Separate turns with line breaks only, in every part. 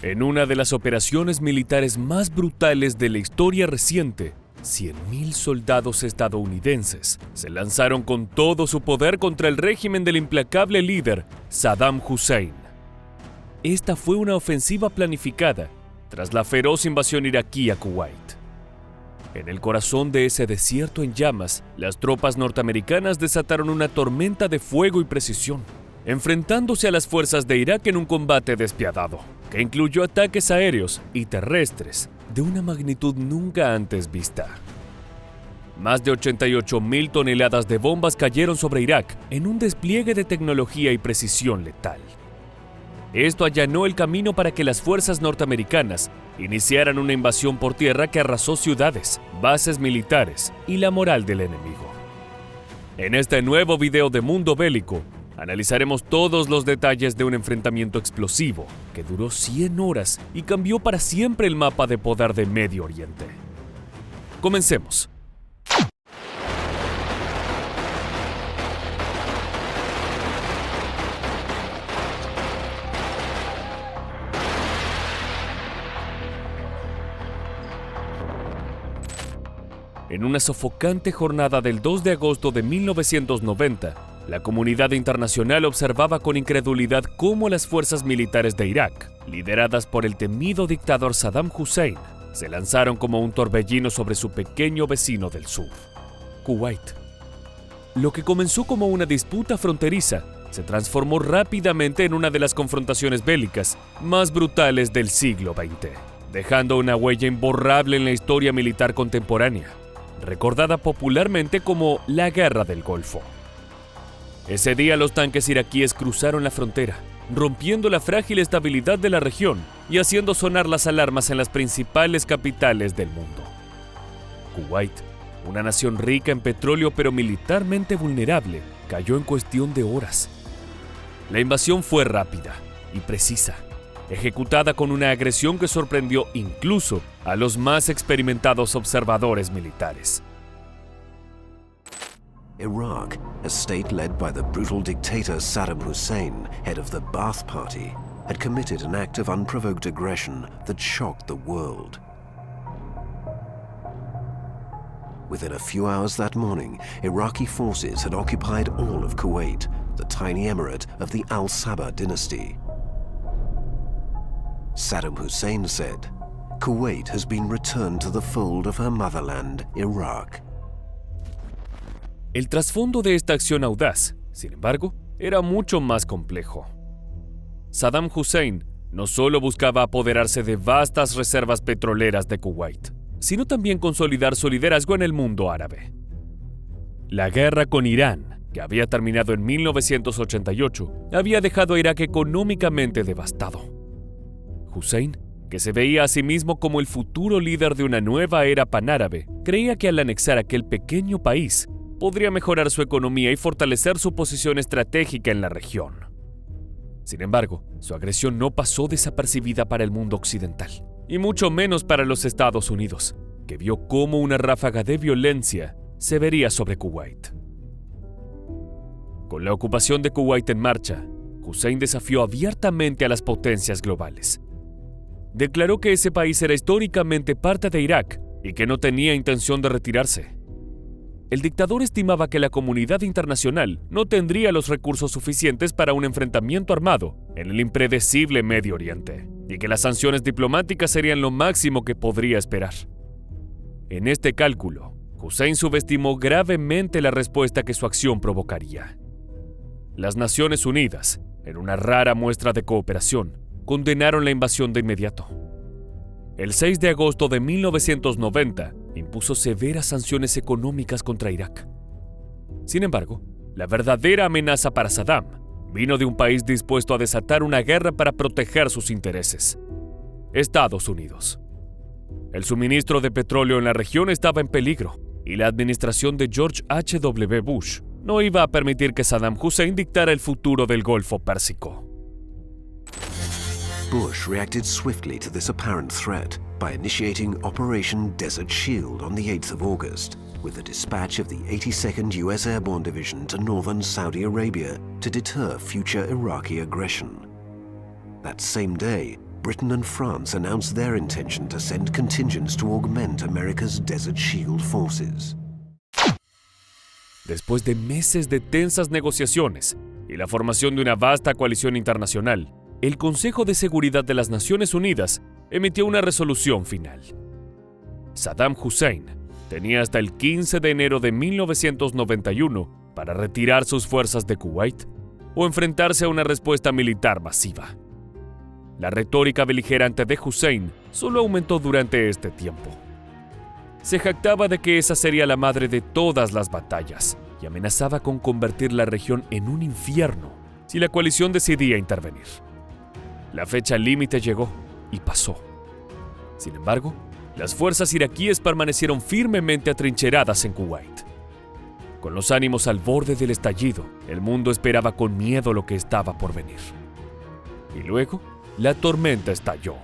En una de las operaciones militares más brutales de la historia reciente, 100.000 soldados estadounidenses se lanzaron con todo su poder contra el régimen del implacable líder Saddam Hussein. Esta fue una ofensiva planificada tras la feroz invasión iraquí a Kuwait. En el corazón de ese desierto en llamas, las tropas norteamericanas desataron una tormenta de fuego y precisión, enfrentándose a las fuerzas de Irak en un combate despiadado, que incluyó ataques aéreos y terrestres de una magnitud nunca antes vista. Más de 88.000 toneladas de bombas cayeron sobre Irak en un despliegue de tecnología y precisión letal. Esto allanó el camino para que las fuerzas norteamericanas iniciaran una invasión por tierra que arrasó ciudades, bases militares y la moral del enemigo. En este nuevo video de Mundo Bélico, analizaremos todos los detalles de un enfrentamiento explosivo que duró 100 horas y cambió para siempre el mapa de poder de Medio Oriente. Comencemos. En una sofocante jornada del 2 de agosto de 1990, la comunidad internacional observaba con incredulidad cómo las fuerzas militares de Irak, lideradas por el temido dictador Saddam Hussein, se lanzaron como un torbellino sobre su pequeño vecino del sur, Kuwait. Lo que comenzó como una disputa fronteriza se transformó rápidamente en una de las confrontaciones bélicas más brutales del siglo XX, dejando una huella imborrable en la historia militar contemporánea, recordada popularmente como la Guerra del Golfo. Ese día los tanques iraquíes cruzaron la frontera, rompiendo la frágil estabilidad de la región y haciendo sonar las alarmas en las principales capitales del mundo. Kuwait, una nación rica en petróleo pero militarmente vulnerable, cayó en cuestión de horas. La invasión fue rápida y precisa, ejecutada con una agresión que sorprendió incluso a los más experimentados observadores militares.
Iraq, a state led by the brutal dictator Saddam Hussein, head of the Ba'ath Party, had committed an act of unprovoked aggression that shocked the world. Within a few hours that morning, Iraqi forces had occupied all of Kuwait, the tiny emirate of the Al Sabah dynasty. Saddam Hussein said, "Kuwait has been returned to the fold of her motherland, Iraq."
El trasfondo de esta acción audaz, sin embargo, era mucho más complejo. Saddam Hussein no solo buscaba apoderarse de vastas reservas petroleras de Kuwait, sino también consolidar su liderazgo en el mundo árabe. La guerra con Irán, que había terminado en 1988, había dejado a Irak económicamente devastado. Hussein, que se veía a sí mismo como el futuro líder de una nueva era panárabe, creía que al anexar aquel pequeño país, podría mejorar su economía y fortalecer su posición estratégica en la región. Sin embargo, su agresión no pasó desapercibida para el mundo occidental, y mucho menos para los Estados Unidos, que vio cómo una ráfaga de violencia se vería sobre Kuwait. Con la ocupación de Kuwait en marcha, Hussein desafió abiertamente a las potencias globales. Declaró que ese país era históricamente parte de Irak y que no tenía intención de retirarse. El dictador estimaba que la comunidad internacional no tendría los recursos suficientes para un enfrentamiento armado en el impredecible Medio Oriente y que las sanciones diplomáticas serían lo máximo que podría esperar. En este cálculo, Hussein subestimó gravemente la respuesta que su acción provocaría. Las Naciones Unidas, en una rara muestra de cooperación, condenaron la invasión de inmediato. El 6 de agosto de 1990 impuso severas sanciones económicas contra Irak. Sin embargo, la verdadera amenaza para Saddam vino de un país dispuesto a desatar una guerra para proteger sus intereses: Estados Unidos. El suministro de petróleo en la región estaba en peligro y la administración de George H.W. Bush no iba a permitir que Saddam Hussein dictara el futuro del Golfo Pérsico.
Bush reacted swiftly to this apparent threat by initiating Operation Desert Shield on the 8th of August, with the dispatch of the 82nd U.S. Airborne Division to northern Saudi Arabia to deter future Iraqi aggression. That same day, Britain and France announced their intention to send contingents to augment America's Desert Shield forces.
Después de meses de tensas negociaciones y la formación de una vasta coalición internacional, el Consejo de Seguridad de las Naciones Unidas emitió una resolución final. Saddam Hussein tenía hasta el 15 de enero de 1991 para retirar sus fuerzas de Kuwait o enfrentarse a una respuesta militar masiva. La retórica beligerante de Hussein solo aumentó durante este tiempo. Se jactaba de que esa sería la madre de todas las batallas y amenazaba con convertir la región en un infierno si la coalición decidía intervenir. La fecha límite llegó y pasó. Sin embargo, las fuerzas iraquíes permanecieron firmemente atrincheradas en Kuwait. Con los ánimos al borde del estallido, el mundo esperaba con miedo lo que estaba por venir. Y luego, la tormenta estalló.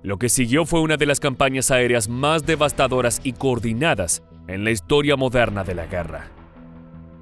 Lo que siguió fue una de las campañas aéreas más devastadoras y coordinadas en la historia moderna de la guerra.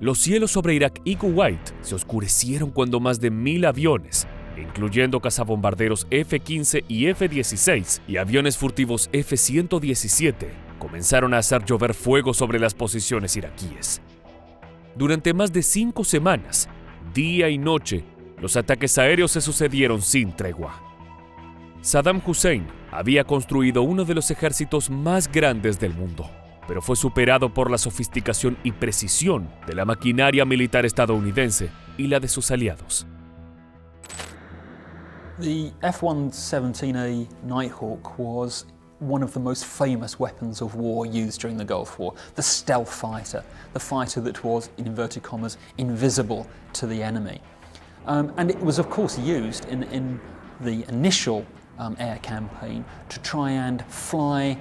Los cielos sobre Irak y Kuwait se oscurecieron cuando más de 1,000 aviones, incluyendo cazabombarderos F-15 y F-16 y aviones furtivos F-117, comenzaron a hacer llover fuego sobre las posiciones iraquíes. Durante más de 5 semanas, día y noche, los ataques aéreos se sucedieron sin tregua. Saddam Hussein había construido uno de los ejércitos más grandes del mundo, pero fue superado por la sofisticación y precisión de la maquinaria militar estadounidense y la de sus aliados.
The F-117A Nighthawk was one of the most famous weapons of war used during the Gulf War, the stealth fighter, the fighter that was, in inverted commas, invisible to the enemy. And it was, of course, used in the initial air campaign to try and fly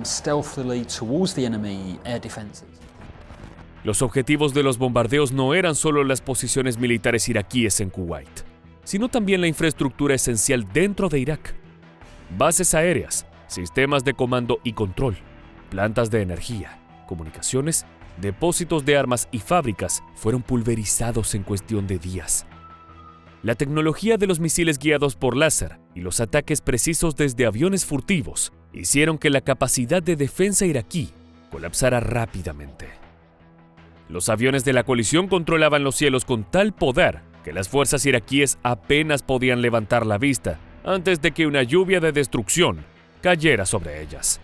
stealthily towards the enemy air defenses.
Los objetivos de los bombardeos no eran solo las posiciones militares iraquíes en Kuwait, sino también la infraestructura esencial dentro de Irak. Bases aéreas, sistemas de comando y control, plantas de energía, comunicaciones, depósitos de armas y fábricas fueron pulverizados en cuestión de días. La tecnología de los misiles guiados por láser y los ataques precisos desde aviones furtivos hicieron que la capacidad de defensa iraquí colapsara rápidamente. Los aviones de la coalición controlaban los cielos con tal poder que las fuerzas iraquíes apenas podían levantar la vista antes de que una lluvia de destrucción cayera sobre ellas.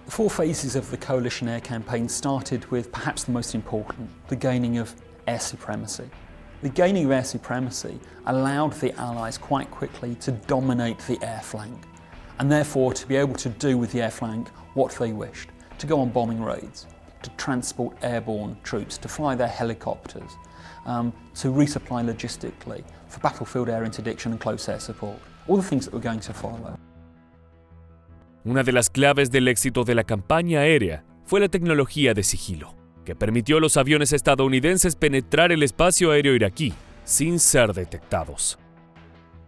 The 4 phases of the coalition air campaign started with perhaps the most important, the gaining of air supremacy. The gaining of air supremacy allowed the Allies quite quickly to dominate the air flank, and therefore to be able to do with the air flank what they wished, to go on bombing raids, to transport airborne troops, to fly their helicopters, to resupply logistically, for battlefield air interdiction and close air support, all the things that were going to follow.
Una de las claves del éxito de la campaña aérea fue la tecnología de sigilo, que permitió a los aviones estadounidenses penetrar el espacio aéreo iraquí sin ser detectados.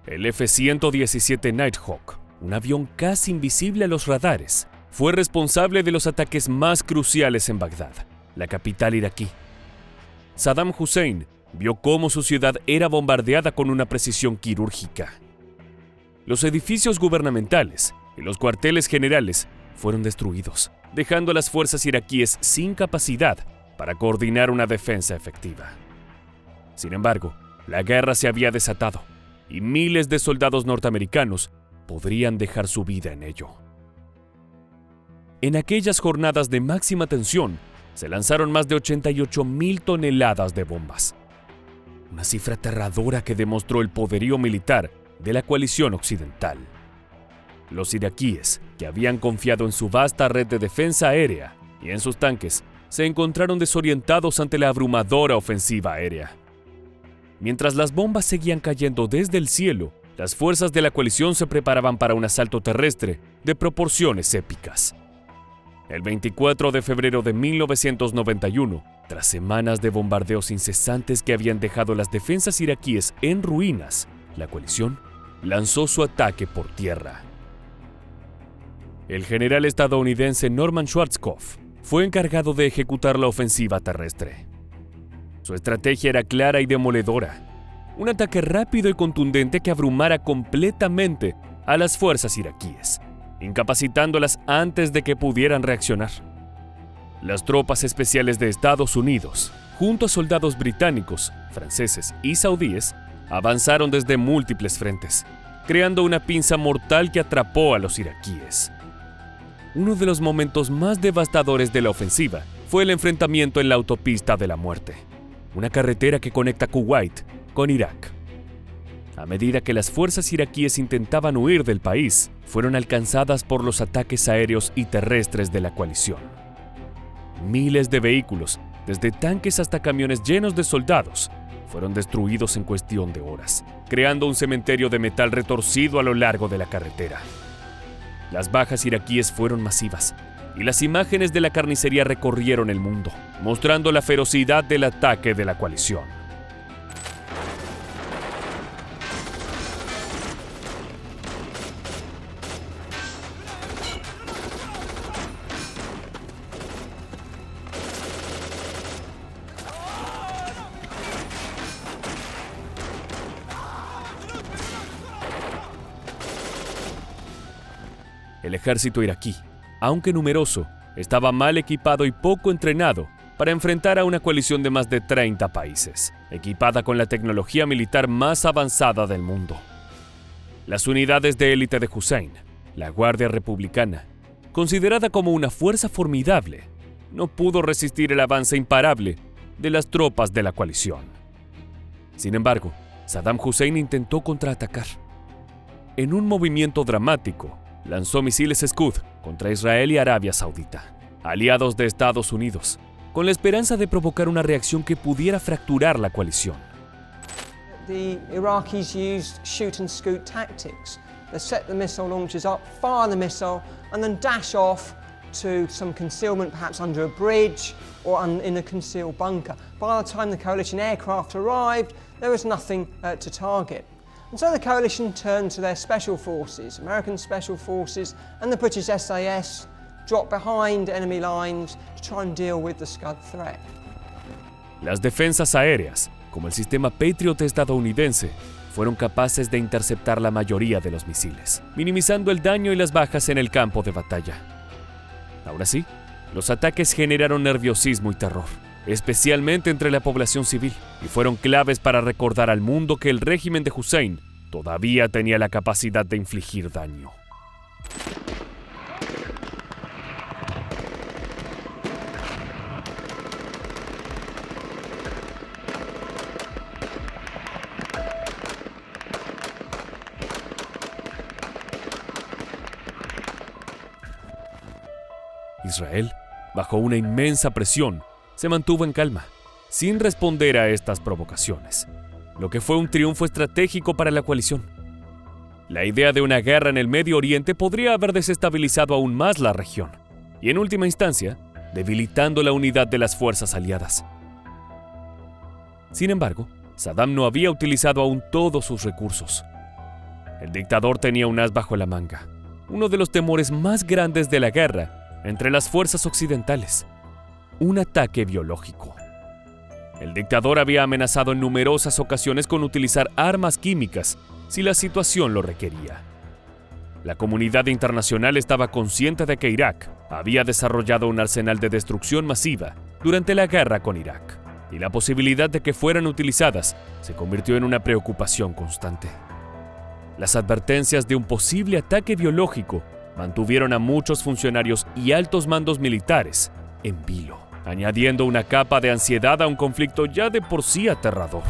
El F-117 Nighthawk, un avión casi invisible a los radares, fue responsable de los ataques más cruciales en Bagdad, la capital iraquí. Saddam Hussein vio cómo su ciudad era bombardeada con una precisión quirúrgica. Los edificios gubernamentales y los cuarteles generales fueron destruidos, dejando a las fuerzas iraquíes sin capacidad para coordinar una defensa efectiva. Sin embargo, la guerra se había desatado y miles de soldados norteamericanos podrían dejar su vida en ello. En aquellas jornadas de máxima tensión, se lanzaron más de 88,000 toneladas de bombas. Una cifra aterradora que demostró el poderío militar de la coalición occidental. Los iraquíes, que habían confiado en su vasta red de defensa aérea y en sus tanques, se encontraron desorientados ante la abrumadora ofensiva aérea. Mientras las bombas seguían cayendo desde el cielo, las fuerzas de la coalición se preparaban para un asalto terrestre de proporciones épicas. El 24 de febrero de 1991, tras semanas de bombardeos incesantes que habían dejado las defensas iraquíes en ruinas, la coalición lanzó su ataque por tierra. El general estadounidense Norman Schwarzkopf fue encargado de ejecutar la ofensiva terrestre. Su estrategia era clara y demoledora: Un ataque rápido y contundente que abrumara completamente a las fuerzas iraquíes, incapacitándolas antes de que pudieran reaccionar. Las tropas especiales de Estados Unidos, junto a soldados británicos, franceses y saudíes, avanzaron desde múltiples frentes, creando una pinza mortal que atrapó a los iraquíes. Uno de los momentos más devastadores de la ofensiva fue el enfrentamiento en la autopista de la muerte, una carretera que conecta Kuwait con Irak. A medida que las fuerzas iraquíes intentaban huir del país, fueron alcanzadas por los ataques aéreos y terrestres de la coalición. Miles de vehículos, desde tanques hasta camiones llenos de soldados, fueron destruidos en cuestión de horas, creando un cementerio de metal retorcido a lo largo de la carretera. Las bajas iraquíes fueron masivas, y las imágenes de la carnicería recorrieron el mundo, mostrando la ferocidad del ataque de la coalición. El ejército iraquí, aunque numeroso, estaba mal equipado y poco entrenado para enfrentar a una coalición de más de 30 países, equipada con la tecnología militar más avanzada del mundo. Las unidades de élite de Hussein, la Guardia Republicana, considerada como una fuerza formidable, no pudo resistir el avance imparable de las tropas de la coalición. Sin embargo, Saddam Hussein intentó contraatacar. En un movimiento dramático, lanzó misiles Scud contra Israel y Arabia Saudita, aliados de Estados Unidos, con la esperanza de provocar una reacción que pudiera fracturar la coalición.
The Iraqis used shoot and scoot tactics. They set the missile launchers up, fire the missile, and then dash off to some concealment, perhaps under a bridge or in a concealed bunker. By the time the coalition aircraft arrived, there was nothing to target. And so the coalition turned to their special forces, American special forces and the British SAS, dropped behind enemy lines to try and deal with the Scud threat.
Las defensas aéreas, como el sistema Patriot estadounidense, fueron capaces de interceptar la mayoría de los misiles, minimizando el daño y las bajas en el campo de batalla. Ahora sí, los ataques generaron nerviosismo y terror, especialmente entre la población civil, y fueron claves para recordar al mundo que el régimen de Hussein todavía tenía la capacidad de infligir daño. Israel, bajo una inmensa presión, se mantuvo en calma, sin responder a estas provocaciones, lo que fue un triunfo estratégico para la coalición. La idea de una guerra en el Medio Oriente podría haber desestabilizado aún más la región, y en última instancia, debilitando la unidad de las fuerzas aliadas. Sin embargo, Saddam no había utilizado aún todos sus recursos. El dictador tenía un as bajo la manga, uno de los temores más grandes de la guerra entre las fuerzas occidentales: un ataque biológico. El dictador había amenazado en numerosas ocasiones con utilizar armas químicas si la situación lo requería. La comunidad internacional estaba consciente de que Irak había desarrollado un arsenal de destrucción masiva durante la guerra con Irak, y la posibilidad de que fueran utilizadas se convirtió en una preocupación constante. Las advertencias de un posible ataque biológico mantuvieron a muchos funcionarios y altos mandos militares en vilo, añadiendo una capa de ansiedad a un conflicto ya de por sí aterrador.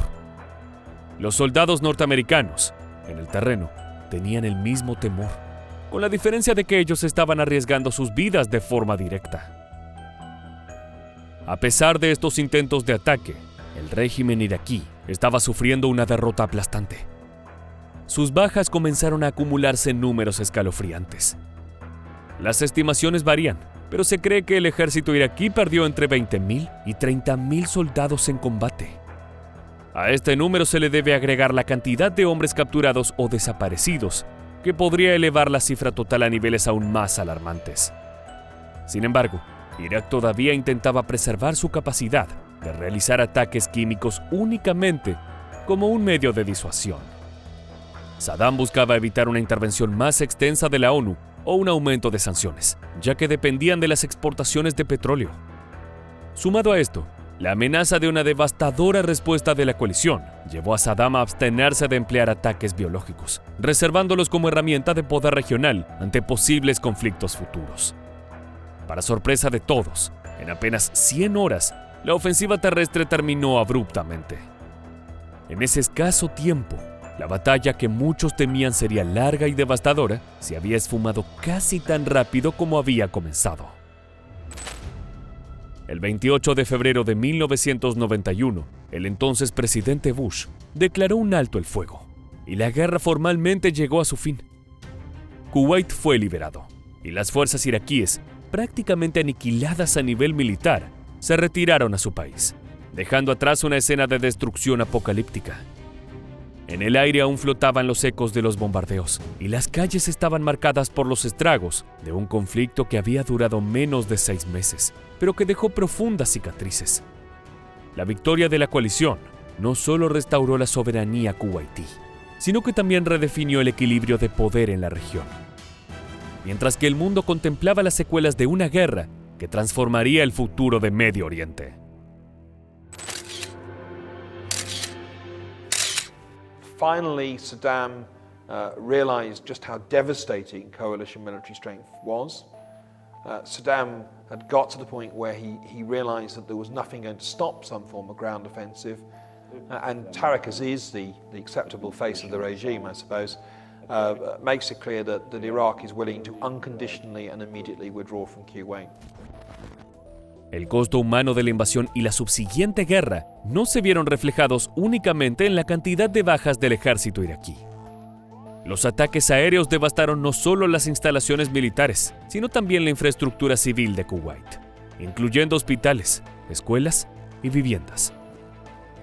Los soldados norteamericanos, en el terreno, tenían el mismo temor, con la diferencia de que ellos estaban arriesgando sus vidas de forma directa. A pesar de estos intentos de ataque, el régimen iraquí estaba sufriendo una derrota aplastante. Sus bajas comenzaron a acumularse en números escalofriantes. Las estimaciones varían, pero se cree que el ejército iraquí perdió entre 20.000 y 30.000 soldados en combate. A este número se le debe agregar la cantidad de hombres capturados o desaparecidos, que podría elevar la cifra total a niveles aún más alarmantes. Sin embargo, Irak todavía intentaba preservar su capacidad de realizar ataques químicos únicamente como un medio de disuasión. Saddam buscaba evitar una intervención más extensa de la ONU o un aumento de sanciones, ya que dependían de las exportaciones de petróleo. Sumado a esto, la amenaza de una devastadora respuesta de la coalición llevó a Saddam a abstenerse de emplear ataques biológicos, reservándolos como herramienta de poder regional ante posibles conflictos futuros. Para sorpresa de todos, en apenas 100 horas, la ofensiva terrestre terminó abruptamente. En ese escaso tiempo, la batalla que muchos temían sería larga y devastadora se había esfumado casi tan rápido como había comenzado. El 28 de febrero de 1991, el entonces presidente Bush declaró un alto el fuego y la guerra formalmente llegó a su fin. Kuwait fue liberado y las fuerzas iraquíes, prácticamente aniquiladas a nivel militar, se retiraron a su país, dejando atrás una escena de destrucción apocalíptica. En el aire aún flotaban los ecos de los bombardeos y las calles estaban marcadas por los estragos de un conflicto que había durado menos de 6 meses, pero que dejó profundas cicatrices. La victoria de la coalición no solo restauró la soberanía kuwaití, sino que también redefinió el equilibrio de poder en la región. Mientras que el mundo contemplaba las secuelas de una guerra que transformaría el futuro de Medio Oriente.
Finally, Saddam realized just how devastating coalition military strength was. Saddam had got to the point where he realized that there was nothing going to stop some form of ground offensive. And Tariq Aziz, the acceptable face of the regime, I suppose, makes it clear that Iraq is willing to unconditionally and immediately withdraw from Kuwait.
El costo humano de la invasión y la subsiguiente guerra no se vieron reflejados únicamente en la cantidad de bajas del ejército iraquí. Los ataques aéreos devastaron no solo las instalaciones militares, sino también la infraestructura civil de Kuwait, incluyendo hospitales, escuelas y viviendas.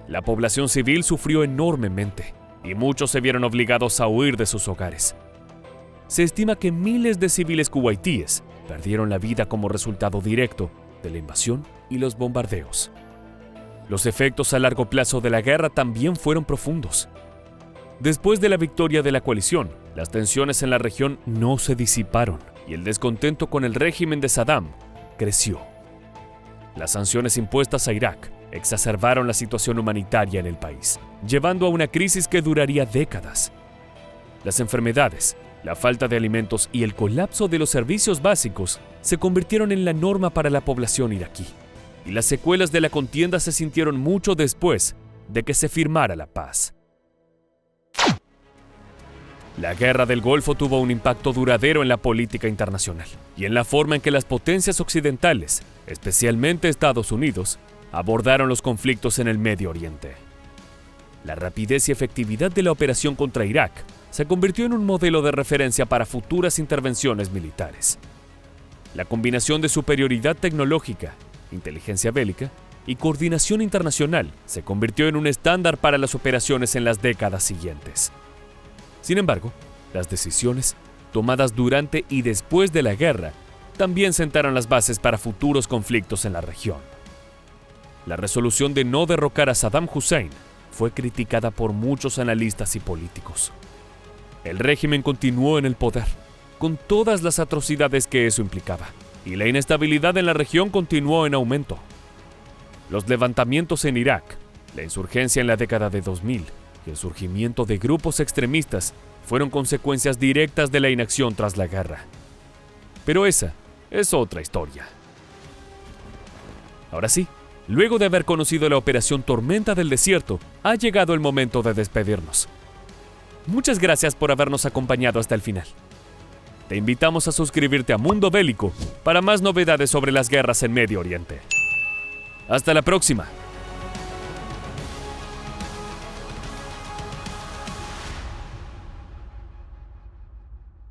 La población civil sufrió enormemente y muchos se vieron obligados a huir de sus hogares. Se estima que miles de civiles kuwaitíes perdieron la vida como resultado directo de la invasión y los bombardeos. Los efectos a largo plazo de la guerra también fueron profundos. Después de la victoria de la coalición, las tensiones en la región no se disiparon y el descontento con el régimen de Saddam creció. Las sanciones impuestas a Irak exacerbaron la situación humanitaria en el país, llevando a una crisis que duraría décadas. Las enfermedades, la falta de alimentos y el colapso de los servicios básicos se convirtieron en la norma para la población iraquí, y las secuelas de la contienda se sintieron mucho después de que se firmara la paz. La Guerra del Golfo tuvo un impacto duradero en la política internacional y en la forma en que las potencias occidentales, especialmente Estados Unidos, abordaron los conflictos en el Medio Oriente. La rapidez y efectividad de la operación contra Irak se convirtió en un modelo de referencia para futuras intervenciones militares. La combinación de superioridad tecnológica, inteligencia bélica y coordinación internacional se convirtió en un estándar para las operaciones en las décadas siguientes. Sin embargo, las decisiones tomadas durante y después de la guerra también sentaron las bases para futuros conflictos en la región. La resolución de no derrocar a Saddam Hussein fue criticada por muchos analistas y políticos. El régimen continuó en el poder, con todas las atrocidades que eso implicaba, y la inestabilidad en la región continuó en aumento. Los levantamientos en Irak, la insurgencia en la década de 2000 y el surgimiento de grupos extremistas fueron consecuencias directas de la inacción tras la guerra. Pero esa es otra historia. Ahora sí, luego de haber conocido la operación Tormenta del Desierto, ha llegado el momento de despedirnos. Muchas gracias por habernos acompañado hasta el final. Te invitamos a suscribirte a Mundo Bélico para más novedades sobre las guerras en Medio Oriente. Hasta la próxima.